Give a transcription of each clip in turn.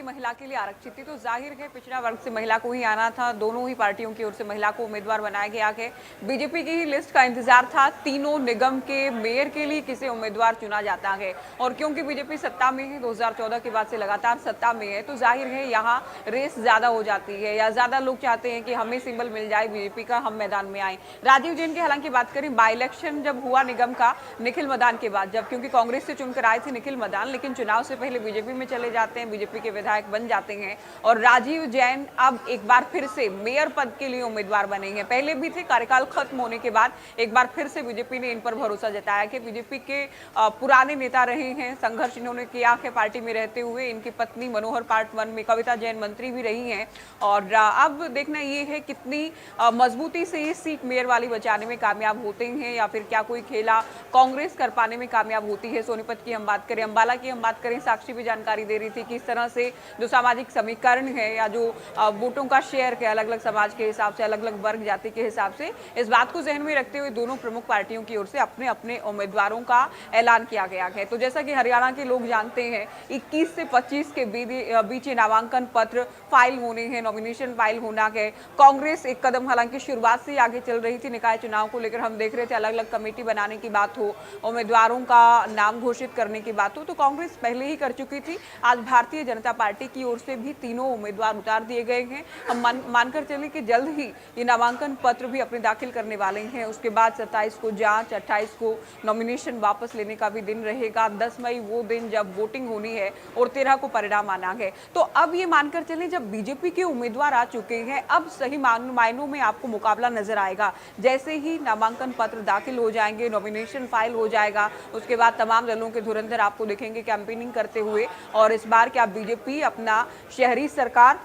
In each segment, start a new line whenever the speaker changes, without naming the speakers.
महिला के लिए आरक्षित थी, तो जाहिर है पिछड़ा वर्ग से महिला को ही आना था। दोनों ही पार्टियों की ओर से महिला को उम्मीदवार बनाया गया है। बीजेपी की ही लिस्ट का इंतजार था, तीनों निगम के मेयर के लिए किसे उम्मीदवार चुना जाता है। और क्योंकि बीजेपी सत्ता में है, 2014 के बाद से लगातार सत्ता में है, तो जाहिर है यहाँ रेस ज्यादा हो जाती है, या ज्यादा लोग चाहते हैं कि हमें सिंबल मिल जाए बीजेपी का, हम मैदान में आए। राजीव जैन की हालांकि बात करें, बाई इलेक्शन जब हुआ निगम का निखिल मदान के बाद, जब क्योंकि कांग्रेस से चुनकर आए थे निखिल मदान, लेकिन चुनाव से पहले बीजेपी में चले जाते हैं, बीजेपी के विधायक बन जाते हैं, और राजीव जैन अब एक बार फिर से मेयर पद के लिए उम्मीदवार बने हैं। पहले भी थे, कार्यकाल खत्म होने के बाद एक बार फिर से बीजेपी ने इन पर भरोसा जताया कि बीजेपी के पुराने नेता रहे हैं, संघर्ष इन्होंने किया है पार्टी में रहते हुए। इनकी पत्नी मनोहर पार्ट 1 में कविता जैन मंत्री भी रही हैं, और अब देखना ये है कितनी मजबूती से ये सीट मेयर वाली बचाने में कामयाब होते हैं, या फिर क्या कोई खेला कांग्रेस कर पाने में कामयाब होती है। सोनीपत की हम बात करें, अंबाला की हम बात करें, साक्षी भी जानकारी दे रही थी कि इस तरह से जो सामाजिक समीकरण है, या जो वोटों का शेयर है अलग अलग समाज के हिसाब से, अलग अलग वर्ग जाति के हिसाब से, इस बात को जहन में रखते हुए दोनों प्रमुख पार्टियों की ओर से अपने अपने उम्मीदवारों का ऐलान किया गया है। तो जैसा कि हरियाणा के लोग जानते हैं, 21 से 25 के बीच नामांकन पत्र फाइल होने हैं, नॉमिनेशन फाइल होना है। कांग्रेस एक कदम हालांकि शुरुआत से आगे चल रही थी, निकाय चुनाव को लेकर हम देख रहे थे, अलग अलग कमेटी बनाने की बात हो, उम्मीदवारों का नाम घोषित करने की बात हो, तो कांग्रेस पहले ही कर चुकी थी। आज भारतीय जनता पार्टी की ओर से भी तीनों उम्मीदवार उतार दिए गए हैं। हम मानकर चले कि जल्द ही ये नामांकन पत्र भी अपने दाखिल करने वाले हैं। उसके बाद 27 को जांच, 28 को नॉमिनेशन वापस लेने का भी दिन रहेगा, 10 मई वो दिन जब वोटिंग होनी है, और 13 को परिणाम आना है। तो अब ये मानकर चले, जब बीजेपी के उम्मीदवार आ चुके हैं, अब सही मायनों में आपको मुकाबला नजर आएगा। जैसे ही नामांकन पत्र दाखिल हो जाएंगे, नॉमिनेशन फाइल हो जाएगा, उसके बाद तमाम दलों के धुरंधर आपको दिखेंगे कैंपेनिंग करते हुए। और इस बार क्या बीजेपी अपना शहरी सरकार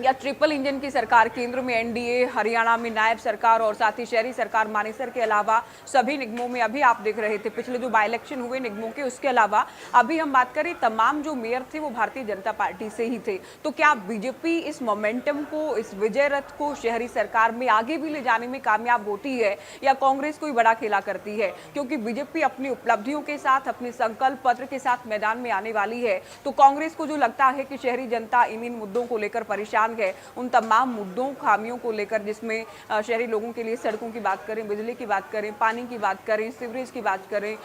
या ट्रिपल इंजन की सरकार, केंद्र में एनडीए, हरियाणा में नायब सरकार, और साथ ही शहरी सरकार मानेसर के अलावा सभी निगमों में, अभी आप देख रहे थे पिछले जो बाई इलेक्शन हुए निगमों के, उसके अलावा अभी हम बात करें तमाम जो मेयर थे वो भारतीय जनता पार्टी से ही थे। तो क्या बीजेपी इस मोमेंटम को, इस विजय रथ को शहरी सरकार में आगे भी ले जाने में कामयाब होती है, या कांग्रेस कोई बड़ा खेला करती है? क्योंकि बीजेपी अपनी उपलब्धियों के साथ, अपने संकल्प पत्र के साथ मैदान में आने वाली है, तो कांग्रेस को जो लगता है कि शहरी जनता इन मुद्दों को लेकर परेशान है, उन तमाम मुद्दों, खामियों को लेकर, जिसमें शहरी लोगों के लिए सड़कों की बात करें, बिजली की बात करें, पानी की बात करें, सीवरेज की बात करें,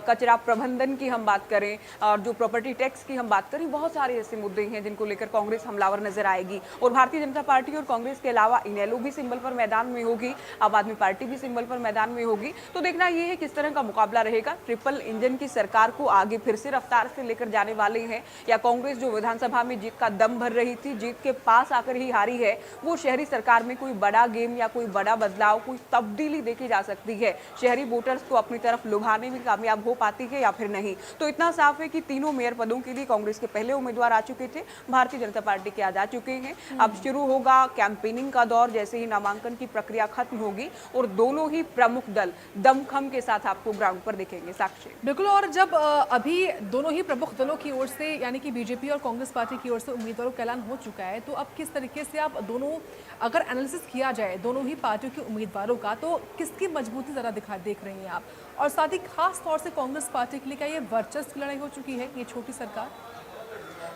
कचरा प्रबंधन की हम बात करें, और जो प्रॉपर्टी टैक्स की हम बात करें, बहुत सारे ऐसे मुद्दे हैं जिनको लेकर कांग्रेस हमलावर नजर आएगी। और भारतीय जनता पार्टी और कांग्रेस के अलावा इनेलो भी सिंबल पर मैदान में होगी, आम आदमी पार्टी भी सिंबल पर मैदान में होगी। तो देखना यह है किस तरह का मुकाबला रहेगा। ट्रिपल इंजन की सरकार को आगे फिर से रफ्तार से लेकर जाने वाले हैं, या कांग्रेस जो विधानसभा में जीत का दम भर रही थी, जीत के पास आकर ही हारी है, वो शहरी सरकार में कोई बड़ा गेम या कोई बड़ा बदलाव, कोई तब्दीली देखी जा सकती है, शहरी वोटर्स को अपनी तरफ लुभाने में कामयाब हो पाती है या फिर नहीं। तो इतना साफ है कि तीनों मेयर पदों के लिए कांग्रेस के पहले उम्मीदवार आ चुके थे, भारतीय जनता पार्टी के आज आ चुके हैं। अब शुरू होगा कैंपेनिंग का दौर, जैसे ही नामांकन की प्रक्रिया खत्म होगी, और दोनों ही प्रमुख दल दमखम के साथ आपको ग्राउंड पर दिखेंगे। साक्षी
बिल्कुल। और जब अभी दोनों ही प्रमुख दलों की ओर से, यानी कि बीजेपी और कांग्रेस पार्टी की ओर से उम्मीदवारों का ऐलान हो चुका है, तो अब किस तरीके से आप दोनों, अगर एनालिसिस किया जाए दोनों ही पार्टियों के उम्मीदवारों का, तो किसकी मजबूती ज़रा देख रही हैं आप? और साथ ही खास तौर से कांग्रेस पार्टी के लिए क्या ये वर्चस्व की लड़ाई हो चुकी है, ये छोटी सरकार?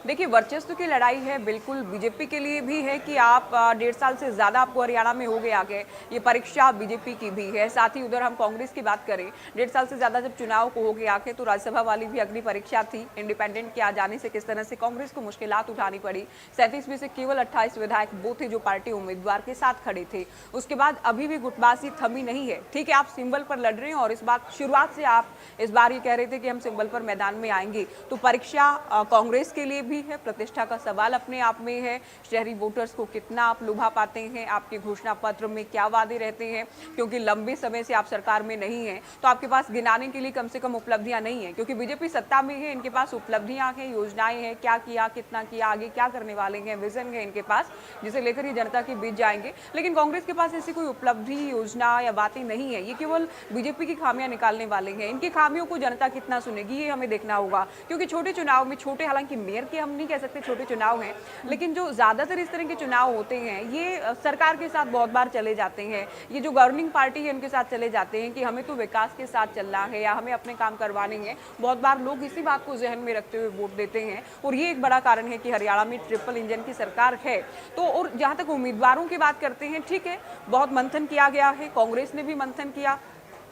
देखिए, वर्चस्व की लड़ाई है, बिल्कुल बीजेपी के लिए भी है कि आप 1.5 साल से ज़्यादा आपको हरियाणा में हो गए आगे, ये परीक्षा बीजेपी की भी है। साथ ही उधर हम कांग्रेस की बात करें, 1.5 साल से ज़्यादा जब चुनाव को हो गए आगे, तो राज्यसभा वाली भी अग्नि परीक्षा थी। इंडिपेंडेंट के आ जाने से किस तरह से कांग्रेस को मुश्किलात उठानी पड़ी। 37 में से केवल 28 विधायक वो थे जो पार्टी उम्मीदवार के साथ खड़े थे। उसके बाद अभी भी गुटबाजी थमी नहीं है। ठीक है, आप सिंबल पर लड़ रहे हैं, और इस बात शुरुआत से आप इस बार ये कह रहे थे कि हम सिंबल पर मैदान में आएंगे, तो परीक्षा कांग्रेस के लिए भी है, प्रतिष्ठा का सवाल अपने आप में है। शहरी वोटर्स को कितना आप लुभा पाते हैं, आपके घोषणा पत्र में क्या वादे रहते हैं, क्योंकि लंबे समय से आप सरकार में नहीं है, तो आपके पास गिनाने के लिए कम से कम उपलब्धियां नहीं है। क्योंकि बीजेपी सत्ता में है, इनके पास उपलब्धियां हैं, योजनाएं हैं, क्या किया, कितना किया, आगे क्या करने वाले हैं, विजन है इनके पास, जिसे लेकर ये जनता के बीच जाएंगे। लेकिन कांग्रेस के पास ऐसी कोई उपलब्धि, योजना या बातें नहीं है। ये केवल बीजेपी की खामियां निकालने वाले हैं। इनकी खामियों को जनता कितना सुनेगी, ये हमें देखना होगा। क्योंकि छोटे चुनाव में, छोटे हालांकि मेयर के हम नहीं कह सकते छोटे चुनाव हैं, लेकिन जो ज़्यादातर इस तरह के चुनाव होते हैं ये सरकार के साथ बहुत बार चले जाते हैं, ये जो गवर्निंग पार्टी है उनके साथ चले जाते हैं कि हमें तो विकास के साथ चलना है या हमें अपने काम करवाने हैं। बहुत बार लोग इसी बात को जहन में रखते हुए वोट देते हैं और ये एक बड़ा कारण है कि हरियाणा में ट्रिपल इंजन की सरकार है। तो और जहाँ तक उम्मीदवारों की बात करते हैं, ठीक है, बहुत मंथन किया गया है, कांग्रेस ने भी मंथन किया,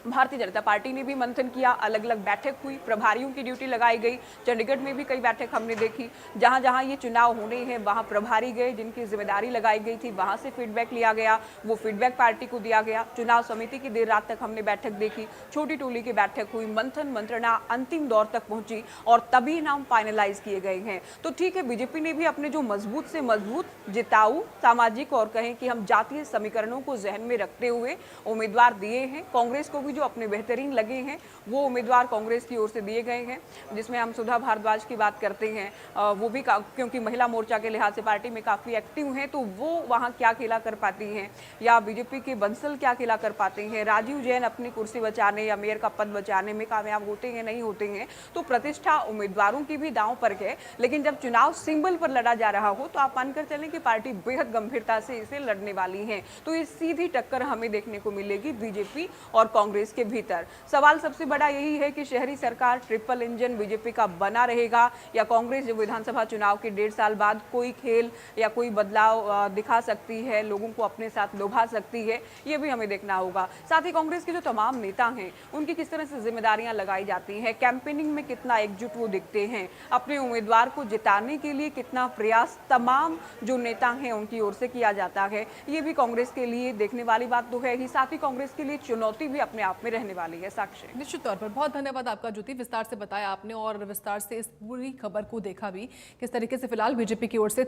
भारतीय जनता पार्टी ने भी मंथन किया, अलग अलग बैठक हुई, प्रभारियों की ड्यूटी लगाई गई, चंडीगढ़ में भी कई बैठक हमने देखी, जहां जहां ये चुनाव होने हैं वहां प्रभारी गए, जिनकी जिम्मेदारी लगाई गई थी, वहां से फीडबैक लिया गया, वो फीडबैक पार्टी को दिया गया। चुनाव समिति की देर रात तक हमने बैठक देखी, छोटी टोली की बैठक हुई, मंथन मंत्रणा अंतिम दौर तक पहुंची और तभी नाम फाइनलाइज किए गए हैं। तो ठीक है, बीजेपी ने भी अपने जो मजबूत से मजबूत, जिताऊ, सामाजिक और कहें कि हम जातीय समीकरणों को जहन में रखते हुए उम्मीदवार दिए हैं। कांग्रेस को जो अपने बेहतरीन लगे हैं वो उम्मीदवार कांग्रेस की ओर से दिए गए हैं, जिसमें हम सुधा भारद्वाज की बात करते हैं, वो भी क्योंकि महिला मोर्चा के लिहाज से पार्टी में काफ़ी एक्टिव हैं, तो वो वहाँ क्या खेला कर पाती हैं, या बीजेपी के बंसल क्या खेला कर पाते हैं, राजीव जैन अपनी कुर्सी बचाने या मेयर का पद बचाने में कामयाब होते हैं नहीं होते हैं। तो प्रतिष्ठा उम्मीदवारों की भी दांव पर है, लेकिन जब चुनाव सिंबल पर लड़ा जा रहा हो तो आप मानकर चलें कि पार्टी बेहद गंभीरता से इसे लड़ने वाली है। तो ये सीधी टक्कर हमें देखने को मिलेगी बीजेपी और कांग्रेस के भीतर। सवाल सबसे बड़ा यही है कि शहरी सरकार ट्रिपल इंजन बीजेपी का बना रहेगा या कांग्रेस जो विधानसभा चुनाव के 1.5 साल बाद कोई खेल या कोई बदलाव दिखा सकती है, लोगों को अपने साथ लुभा सकती है, ये भी हमें देखना होगा। साथ ही कांग्रेस के जो तमाम नेता हैं उनकी किस तरह से जिम्मेदारियां लगाई जाती हैं, कैंपेनिंग में कितना एकजुट वो दिखते हैं, अपने उम्मीदवार को जिताने के लिए कितना प्रयास तमाम जो नेता हैं उनकी ओर से किया जाता है, ये भी कांग्रेस के लिए देखने वाली बात तो है ही, साथ ही कांग्रेस के लिए चुनौती भी अपने आप में रहने वाली है। साक्षी,
निश्चित तौर पर बहुत धन्यवाद आपका ज्योति, विस्तार से बताया आपने और विस्तार से इस पूरी खबर को देखा भी किस तरीके से फिलहाल बीजेपी की ओर से